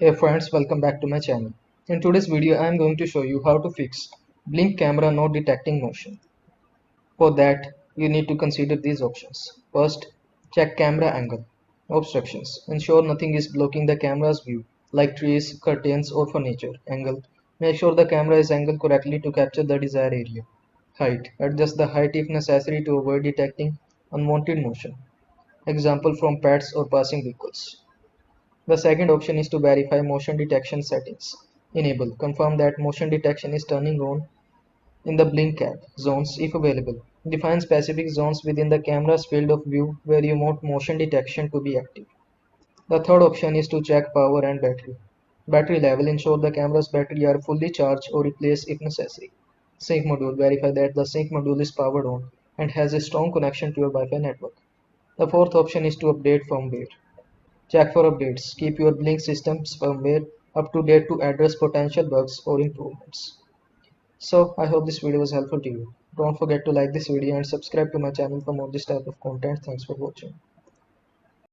Hey friends, welcome back to my channel. In today's video, I am going to show you how to fix blink camera not detecting motion. For that, you need to consider these options. First, check camera angle. Obstructions. Ensure nothing is blocking the camera's view, like trees, curtains, or furniture. Angle. Make sure the camera is angled correctly to capture the desired area. Height. Adjust the height if necessary to avoid detecting unwanted motion. Example from pets or passing vehicles. The second option is to verify motion detection settings. Enable. Confirm that motion detection is turning on in the blink cap zones if available. Define specific zones within the camera's field of view where you want motion detection to be active. The third option is to check power and battery. Battery level. Ensure the camera's battery are fully charged or replace if necessary. Sync module. Verify that the sync module is powered on and has a strong connection to your Wi-Fi network. The fourth option is to update firmware. Check for updates. Keep your Blink system's firmware up to date to address potential bugs or improvements. So, I hope this video was helpful to you. Don't forget to like this video and subscribe to my channel for more this type of content. Thanks for watching.